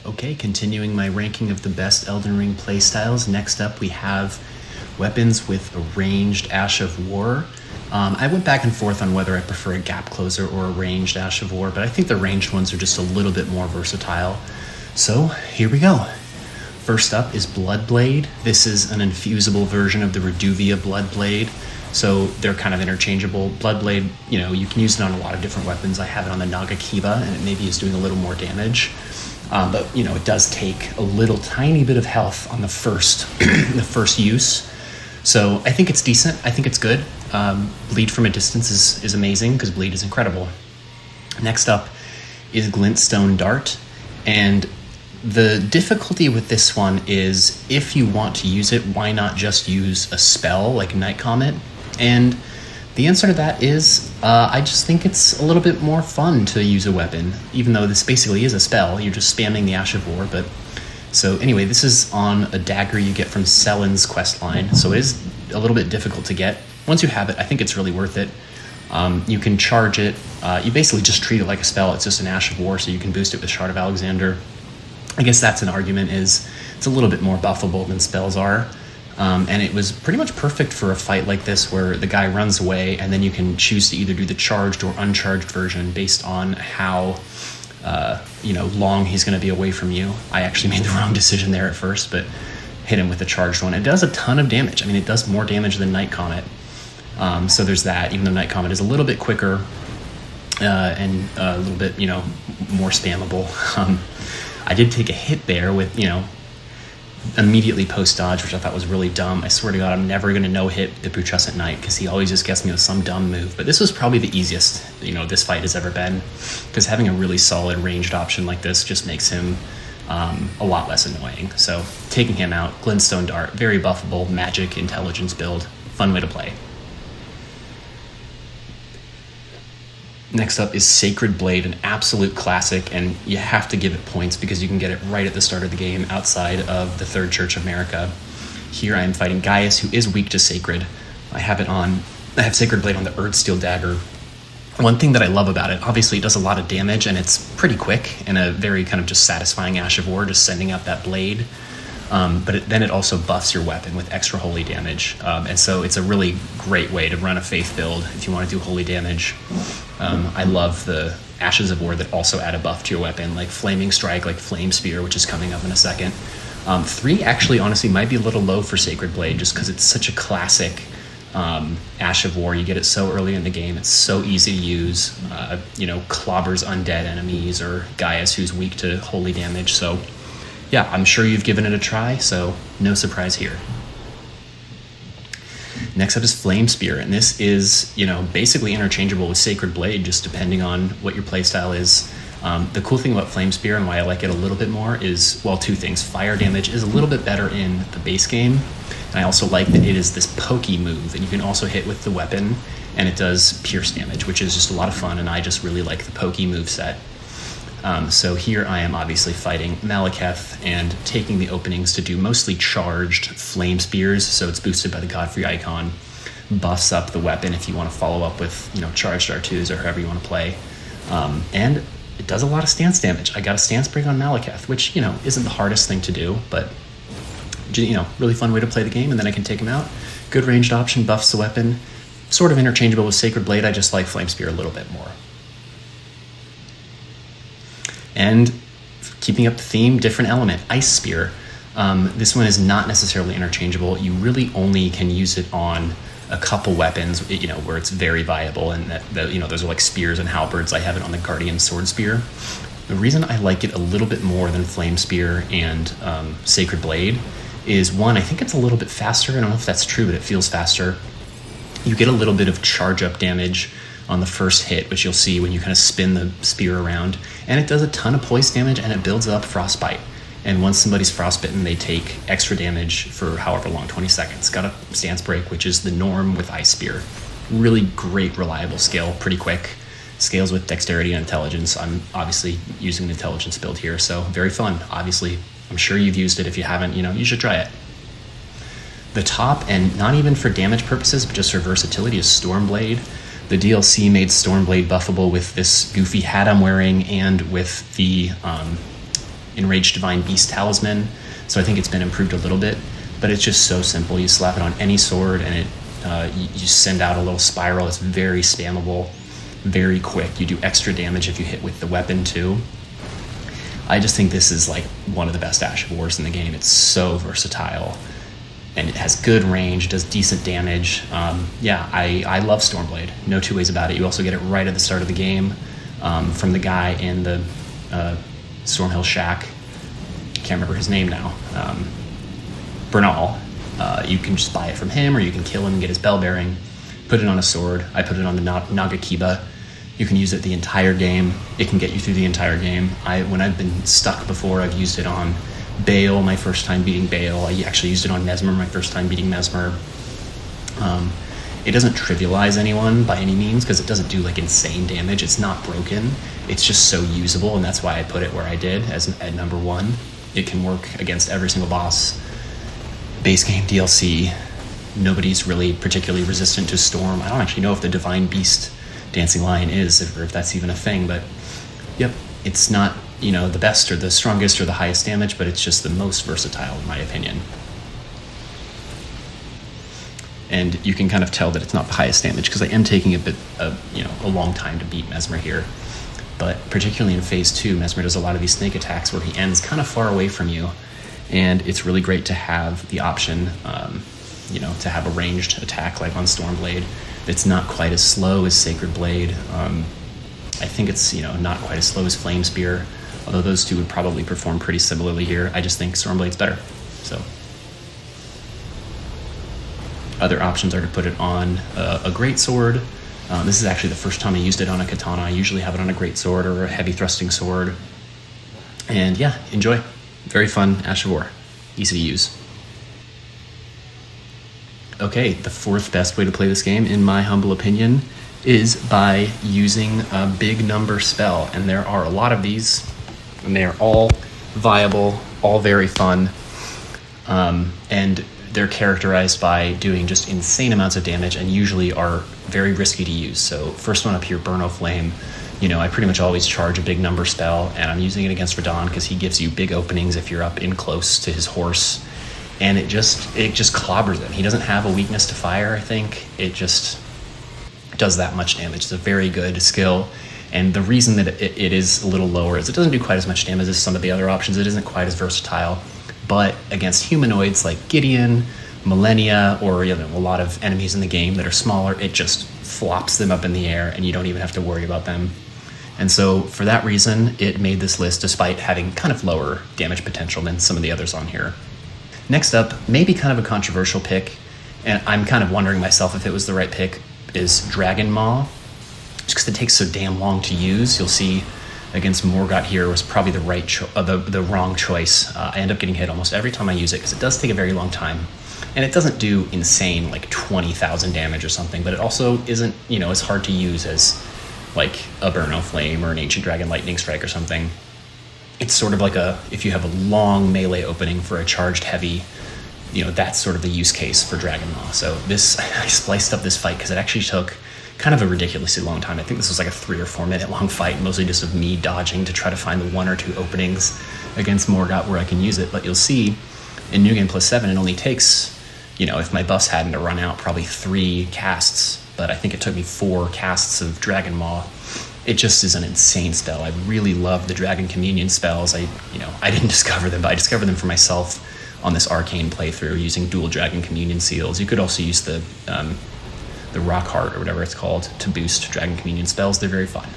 Okay, continuing my ranking of the best Elden Ring playstyles. Next up, we have weapons with a ranged Ash of War. I went back and forth on whether I prefer a gap closer or a ranged Ash of War, but I think the ranged ones are just a little bit more versatile. So here we go. First up is Bloodblade. This is an infusible version of the Reduvia Bloodblade. So they're kind of interchangeable. Bloodblade, you can use it on a lot of different weapons. I have it on the Nagakiba, and it maybe is doing a little more damage. But it does take a little tiny bit of health on the first the first use. So I think it's decent. I think it's good. Bleed from a distance is amazing because bleed is incredible. Next up is Glintstone Dart. And the difficulty with this one is if you want to use it, why not just use a spell like Night Comet? And the answer to that is I just think it's a little bit more fun to use a weapon, even though this basically is a spell. You're just spamming the Ash of War. But so anyway, this is on a dagger you get from Selen's questline, so it is a little bit difficult to get. Once you have it, I think it's really worth it. You can charge it. You basically just treat it like a spell. It's just an Ash of War, so you can boost it with Shard of Alexander. I guess that's an argument, is it's a little bit more buffable than spells are. And it was pretty much perfect for a fight like this where the guy runs away and then you can choose to either do the charged or uncharged version based on how long he's going to be away from you. I actually made the wrong decision there at first, but hit him with the charged one. It does a ton of damage. I mean, it does more damage than Night Comet. So there's that, even though Night Comet is a little bit quicker and a little bit, more spammable. I did take a hit there with, immediately post dodge, which I thought was really dumb. I swear to God, I'm never going to no-hit the Putrescent Knight because he always just gets me with some dumb move. But this was probably the easiest, this fight has ever been, because having a really solid ranged option like this just makes him a lot less annoying. So taking him out, Glintstone Dart, very buffable, magic, intelligence build, fun way to play. Next up is Sacred Blade, an absolute classic, and you have to give it points because you can get it right at the start of the game outside of the Third Church of Marika. Here I am fighting Gaius, who is weak to Sacred. I have Sacred Blade on the Erdsteel Dagger. One thing that I love about it, obviously it does a lot of damage and it's pretty quick and a very kind of just satisfying Ash of War, just sending out that blade. But then it also buffs your weapon with extra holy damage. And so it's a really great way to run a faith build if you want to do holy damage. I love the Ashes of War that also add a buff to your weapon, like Flaming Strike, like Flame Spear, which is coming up in a second. 3 actually honestly might be a little low for Sacred Blade just because it's such a classic Ash of War. You get it so early in the game. It's so easy to use. Clobbers undead enemies or Gaius who's weak to holy damage. So yeah, I'm sure you've given it a try, so no surprise here. Next up is Flame Spear, and this is, basically interchangeable with Sacred Blade, just depending on what your playstyle is. The cool thing about Flame Spear and why I like it a little bit more is, well, 2 things. Fire damage is a little bit better in the base game, and I also like that it is this pokey move, and you can also hit with the weapon, and it does pierce damage, which is just a lot of fun, and I just really like the pokey move set. So here I am obviously fighting Malekith and taking the openings to do mostly charged flame spears, so it's boosted by the Godfrey icon, buffs up the weapon if you want to follow up with charged R2s or however you want to play, and it does a lot of stance damage. I got a stance break on Malekith, which isn't the hardest thing to do, but really fun way to play the game, and then I can take him out. Good ranged option, buffs the weapon, sort of interchangeable with Sacred Blade. I just like Flame Spear a little bit more. And keeping up the theme, different element, Ice Spear. This one is not necessarily interchangeable. You really only can use it on a couple weapons, where it's very viable, and that those are like spears and halberds. I have it on the Guardian Sword Spear. The reason I like it a little bit more than Flame Spear and Sacred Blade is, one, I think it's a little bit faster. I don't know if that's true, but it feels faster. You get a little bit of charge up damage on the first hit, which you'll see when you kind of spin the spear around, and it does a ton of poise damage, and it builds up Frostbite. And once somebody's frostbitten, they take extra damage for however long, 20 seconds. Got a stance break, which is the norm with Ice Spear. Really great, reliable skill, pretty quick. Scales with dexterity and intelligence. I'm obviously using an intelligence build here, so very fun. Obviously, I'm sure you've used it. If you haven't, you should try it. The top, and not even for damage purposes, but just for versatility, is Stormblade. The DLC made Stormblade buffable with this goofy hat I'm wearing and with the Enraged Divine Beast Talisman, so I think it's been improved a little bit, but it's just so simple. You slap it on any sword and you send out a little spiral. It's very spammable, very quick. You do extra damage if you hit with the weapon too. I just think this is like one of the best Ash of Wars in the game. It's so versatile, and it has good range, does decent damage. I love Stormblade. No two ways about it. You also get it right at the start of the game from the guy in the Stormhill Shack. Can't remember his name now. Bernal. You can just buy it from him, or you can kill him and get his bell bearing. Put it on a sword. I put it on the Nagakiba. You can use it the entire game. It can get you through the entire game. When I've been stuck before, I've used it on Bale, my first time beating Bale. I actually used it on Mesmer, my first time beating Mesmer. It doesn't trivialize anyone by any means, because it doesn't do like insane damage. It's not broken. It's just so usable, and that's why I put it where I did at number 1. It can work against every single boss. Base game DLC. Nobody's really particularly resistant to Storm. I don't actually know if the Divine Beast Dancing Lion is, or if that's even a thing, but yep, it's not, the best or the strongest or the highest damage, but it's just the most versatile in my opinion. And you can kind of tell that it's not the highest damage, because I am taking a long time to beat Mesmer here. But particularly in Phase 2, Mesmer does a lot of these snake attacks where he ends kind of far away from you, and it's really great to have the option, to have a ranged attack like on Stormblade. It's not quite as slow as Sacred Blade. I think it's not quite as slow as Flame Spear, although those two would probably perform pretty similarly here. I just think Stormblade's better. So other options are to put it on a greatsword. This is actually the first time I used it on a katana. I usually have it on a greatsword or a heavy thrusting sword. And yeah, enjoy. Very fun Ash of War. Easy to use. Okay, the fourth best way to play this game, in my humble opinion, is by using a big number spell. And there are a lot of these, and they are all viable, all very fun. And they're characterized by doing just insane amounts of damage, and usually are very risky to use. So first one up here, Burn O Flame. I pretty much always charge a big number spell, and I'm using it against Radahn because he gives you big openings if you're up in close to his horse. And it just clobbers him. He doesn't have a weakness to fire, I think. It just does that much damage. It's a very good skill. And the reason that it is a little lower is it doesn't do quite as much damage as some of the other options. It isn't quite as versatile. But against humanoids like Gideon, Millennia, or a lot of enemies in the game that are smaller, it just flops them up in the air, and you don't even have to worry about them. And so for that reason, it made this list despite having kind of lower damage potential than some of the others on here. Next up, maybe kind of a controversial pick, and I'm kind of wondering myself if it was the right pick, is Dragon Maw. Just because it takes so damn long to use. You'll see against Morgott here was probably the wrong choice. I end up getting hit almost every time I use it because it does take a very long time. And it doesn't do insane, like 20,000 damage or something, but it also isn't, as hard to use as like a Burn O Flame or an Ancient Dragon Lightning Strike or something. It's sort of like if you have a long melee opening for a charged heavy, that's sort of the use case for Dragon Maw. So I spliced up this fight because it actually took kind of a ridiculously long time. I think this was like a 3 or 4 minute long fight, mostly just of me dodging to try to find the 1 or 2 openings against Morgott where I can use it. But you'll see in New Game Plus 7, it only takes, if my buffs hadn't to run out, probably 3 casts. But I think it took me 4 casts of Dragon Maw. It just is an insane spell. I really love the Dragon Communion spells. I didn't discover them, but I discovered them for myself on this arcane playthrough using dual Dragon Communion seals. You could also use the Rock Heart or whatever it's called to boost Dragon Communion spells. They're very fun.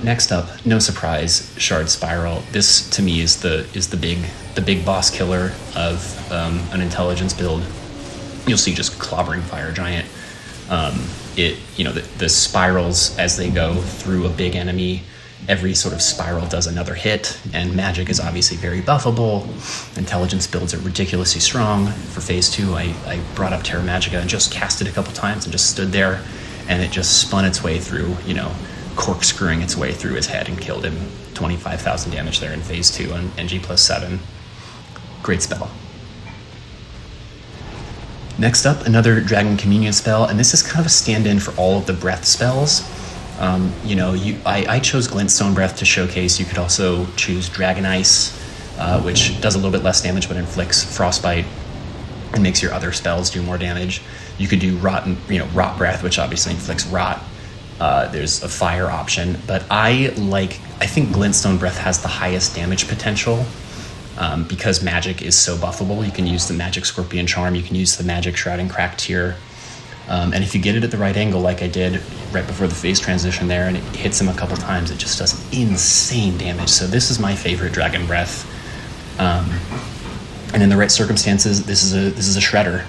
Next up, no surprise, Shard Spiral. This to me is the big boss killer of an intelligence build. You'll see just clobbering Fire Giant. The spirals as they go through a big enemy, every sort of spiral does another hit, and magic is obviously very buffable. Intelligence builds are ridiculously strong. For Phase 2, I brought up Terra Magica and just cast it a couple times and just stood there, and it just spun its way through, corkscrewing its way through his head and killed him. 25,000 damage there in Phase 2 on NG+7. Great spell. Next up, another Dragon Communion spell, and this is kind of a stand-in for all of the breath spells. I chose Glintstone Breath to showcase. You could also choose Dragon Ice, which does a little bit less damage but inflicts Frostbite and makes your other spells do more damage. You could do Rot Breath, which obviously inflicts Rot. There's a Fire option, but I think Glintstone Breath has the highest damage potential because magic is so buffable. You can use the Magic Scorpion Charm, you can use the Magic Shrouding Crack tier. And if you get it at the right angle, like I did right before the phase transition there, and it hits him a couple times, it just does insane damage. So this is my favorite Dragon Breath. And in the right circumstances, this is a shredder.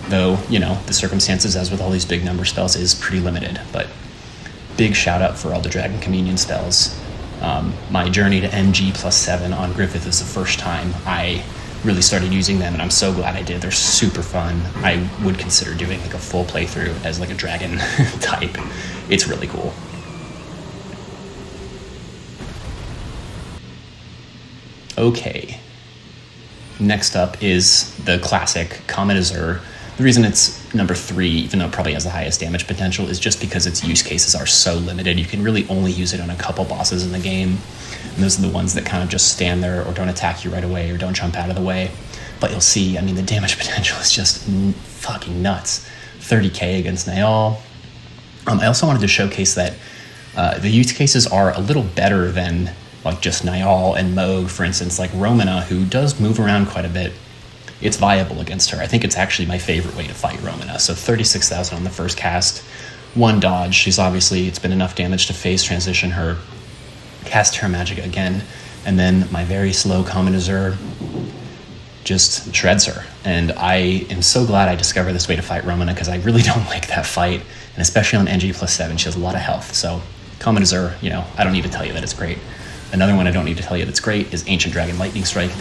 Though, the circumstances, as with all these big number spells, is pretty limited. But big shout out for all the Dragon Communion spells. My journey to NG+7 on Griffith is the first time I really started using them, and I'm so glad I did. They're super fun. I would consider doing a full playthrough as a dragon type. It's really cool. Okay. Next up is the classic Comet Azure. The reason it's number 3, even though it probably has the highest damage potential, is just because its use cases are so limited. You can really only use it on a couple bosses in the game. And those are the ones that kind of just stand there or don't attack you right away or don't jump out of the way. But you'll see, the damage potential is just fucking nuts. 30k against Niall. I also wanted to showcase that the use cases are a little better than just Niall and Moog, for instance. Like Romana, who does move around quite a bit, it's viable against her. I think it's actually my favorite way to fight Romana. So 36,000 on the first cast, 1 dodge. It's been enough damage to phase transition her, cast Terra Magica again, and then my very slow Comet Azure just shreds her. And I am so glad I discovered this way to fight Romana, because I really don't like that fight, and especially on NG+7, she has a lot of health. So Comet Azure, I don't need to tell you that it's great. Another one I don't need to tell you that's great is Ancient Dragon Lightning Strike.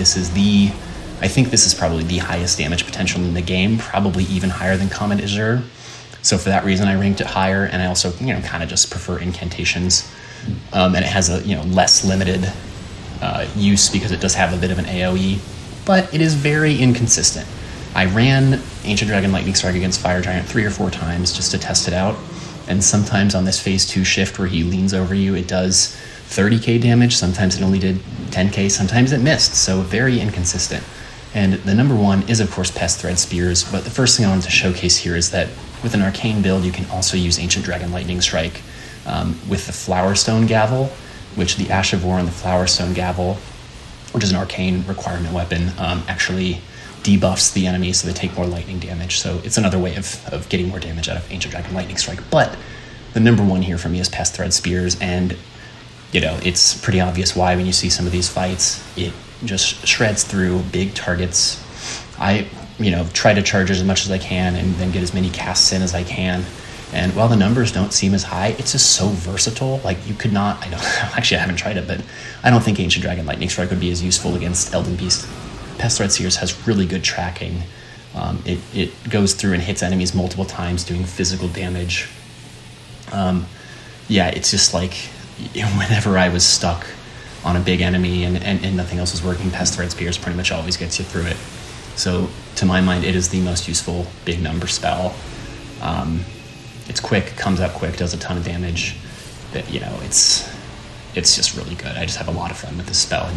I think this is probably the highest damage potential in the game, probably even higher than Comet Azure. So for that reason, I ranked it higher, and I also, kind of just prefer incantations. And it has a, less limited use because it does have a bit of an AoE, but it is very inconsistent. I ran Ancient Dragon Lightning Strike against Fire Giant 3 or 4 times just to test it out, and sometimes on this phase 2 shift where he leans over you, it does 30k damage, sometimes it only did 10k, sometimes it missed, so very inconsistent. And the number 1 is, of course, Pest Thread Spears, but the first thing I wanted to showcase here is that with an arcane build, you can also use Ancient Dragon Lightning Strike with the Flowerstone Gavel, which the Ash of War and the Flowerstone Gavel, which is an arcane requirement weapon, actually debuffs the enemy so they take more lightning damage. So it's another way of getting more damage out of Ancient Dragon Lightning Strike. But the number 1 here for me is Pest Thread Spears, and it's pretty obvious why when you see some of these fights. It just shreds through big targets. I try to charge as much as I can and then get as many casts in as I can. And while the numbers don't seem as high, it's just so versatile. You could not, I haven't tried it, but I don't think Ancient Dragon Lightning Strike would be as useful against Elden Beast. Pest Thread Seers has really good tracking. It goes through and hits enemies multiple times, doing physical damage. It's just whenever I was stuck on a big enemy and nothing else was working, Pest Thread Spears pretty much always gets you through it. So to my mind, it is the most useful big number spell. It's quick, comes up quick, does a ton of damage. It's just really good. I just have a lot of fun with this spell.